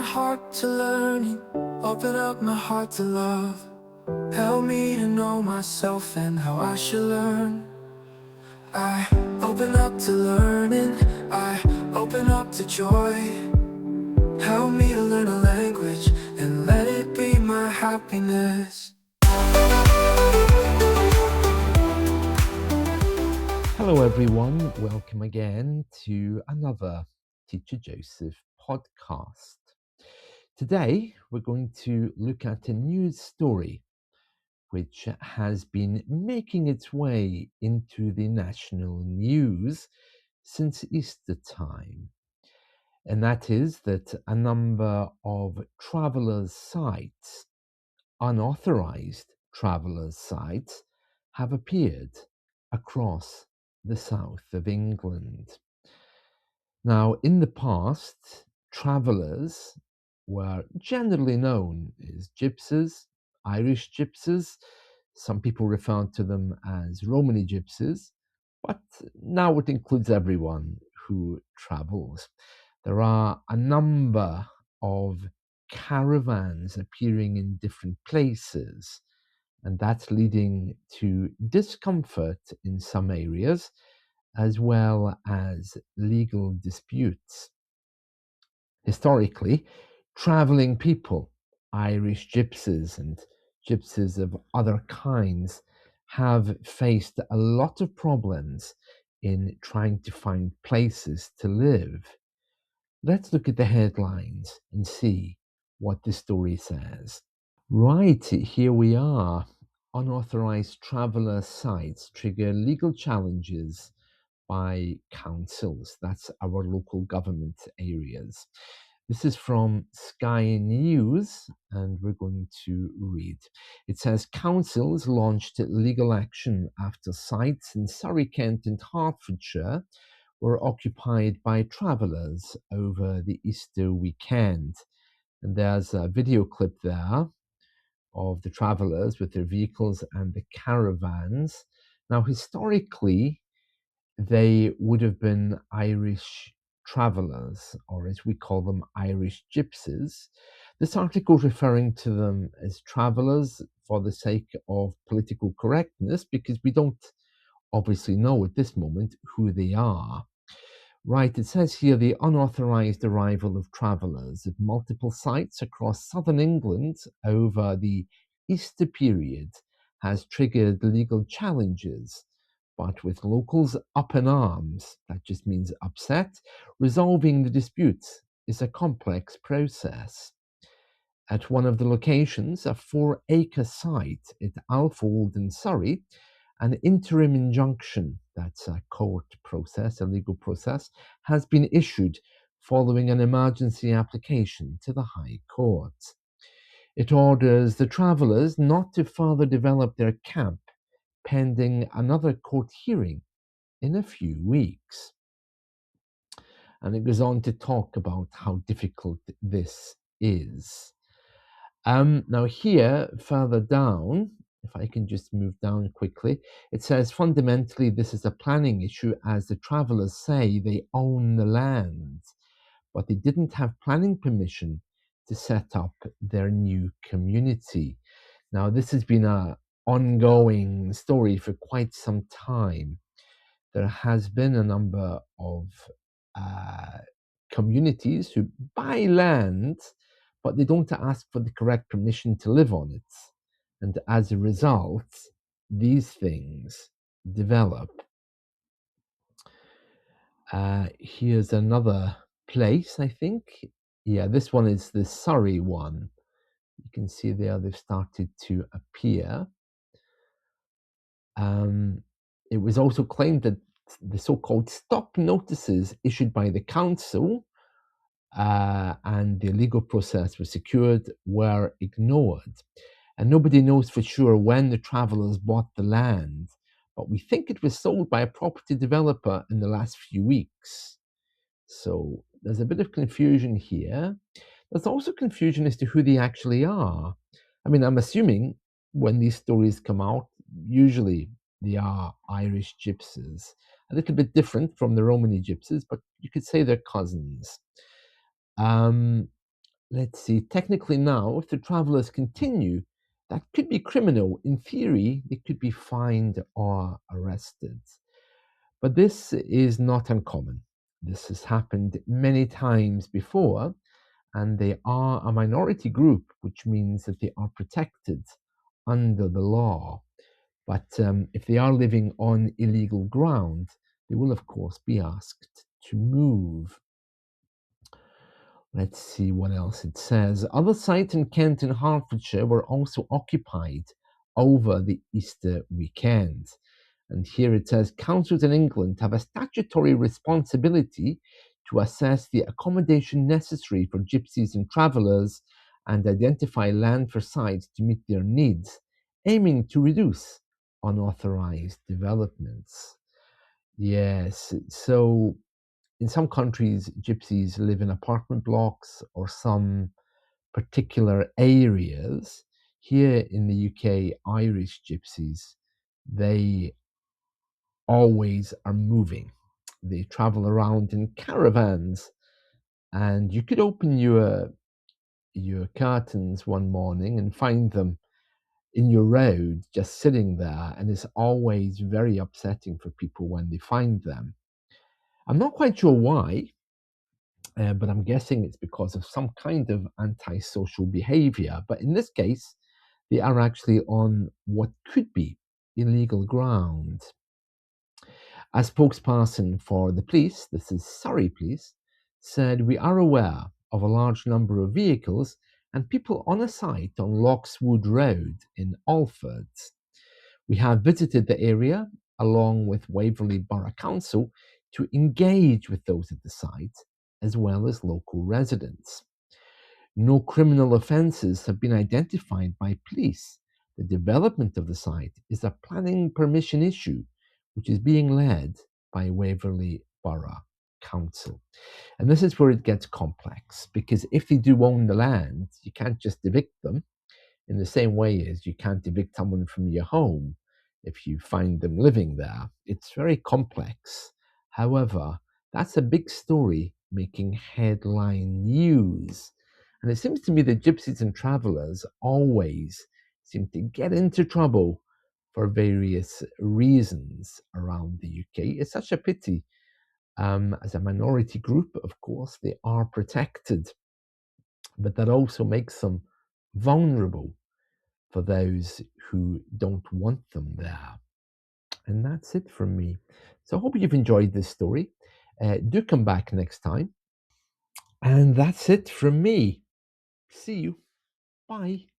heart to learning, open up my heart to love. Help me to know myself and how I should learn. I open up to learning, I open up to joy. Help me to learn a language and let it be my happiness. Hello, everyone. Welcome again to another Teacher Joseph podcast. Today, we're going to look at a news story which has been making its way into the national news since Easter time. And that is that a number of travelers' sites, unauthorized travelers' sites, have appeared across the south of England. Now, in the past, travellers were generally known as gypsies, Irish gypsies. Some people refer to them as Romany gypsies, but now it includes everyone who travels. There are a number of caravans appearing in different places, and that's leading to discomfort in some areas, as well as legal disputes. Historically, traveling people, Irish gypsies and gypsies of other kinds, have faced a lot of problems in trying to find places to live. Let's look at the headlines and see what the story says. Right, here we are. Unauthorized traveller sites trigger legal challenges by councils. That's our local government areas. This is from Sky News, and we're going to read. It says councils launched legal action after sites in Surrey, Kent, and Hertfordshire were occupied by travellers over the Easter weekend. And there's a video clip there of the travellers with their vehicles and the caravans. Now, historically, they would have been Irish travellers, or as we call them, Irish gypsies. This article referring to them as travellers for the sake of political correctness, because we don't obviously know at this moment who they are. Right, it says here the unauthorised arrival of travellers at multiple sites across southern England over the Easter period has triggered legal challenges. But with locals up in arms, that just means upset, resolving the disputes is a complex process. At one of the locations, a 4-acre site at Alfold in Surrey, an interim injunction, that's a court process, a legal process, has been issued following an emergency application to the High Court. It orders the travellers not to further develop their camp pending another court hearing in a few weeks. And it goes on to talk about how difficult this is. Now here, further down, if I can just move down quickly, it says fundamentally this is a planning issue, as the travellers say they own the land, but they didn't have planning permission to set up their new community. Now this has been an ongoing story for quite some time. There has been a number of communities who buy land, but they don't ask for the correct permission to live on it. And as a result, these things develop. Here's another place, I think. Yeah, this one is the Surrey one. You can see there they've started to appear. It was also claimed that the so-called stop notices issued by the council and the legal process was secured were ignored. And nobody knows for sure when the travellers bought the land, but we think it was sold by a property developer in the last few weeks. So there's a bit of confusion here. There's also confusion as to who they actually are. I mean, I'm assuming when these stories come out, usually they are Irish gypsies. A little bit different from the Romany gypsies, but you could say they're cousins. let's see, technically now, if the travelers continue, that could be criminal. In theory, they could be fined or arrested. But this is not uncommon. This has happened many times before, and they are a minority group, which means that they are protected under the law. But if they are living on illegal ground, they will, of course, be asked to move. Let's see what else it says. Other sites in Kent and Hertfordshire were also occupied over the Easter weekend. And here it says councils in England have a statutory responsibility to assess the accommodation necessary for gypsies and travellers and identify land for sites to meet their needs, aiming to reduce unauthorized developments. Yes, so in some countries, gypsies live in apartment blocks or some particular areas. Here in the UK, Irish gypsies, they always are moving. They travel around in caravans, and you could open your curtains one morning and find them in your road just sitting there, and it's always very upsetting for people when they find them. I'm not quite sure why, but I'm guessing it's because of some kind of antisocial behavior. But in this case, they are actually on what could be illegal ground. A spokesperson for the police, this is Surrey Police, said, "We are aware of a large number of vehicles and people on a site on Lockswood Road in Alford. We have visited the area along with Waverley Borough Council to engage with those at the site as well as local residents. No criminal offences have been identified by police. The development of the site is a planning permission issue, which is being led by Waverley Borough Council." And this is where it gets complex, because if they do own the land, you can't just evict them in the same way as you can't evict someone from your home if you find them living there. It's very complex. However, that's a big story making headline news. And it seems to me that gypsies and travelers always seem to get into trouble for various reasons around the UK. It's such a pity. As a minority group, of course, they are protected, but that also makes them vulnerable for those who don't want them there. And that's it from me. So I hope you've enjoyed this story. Do come back next time. And that's it from me. See you. Bye.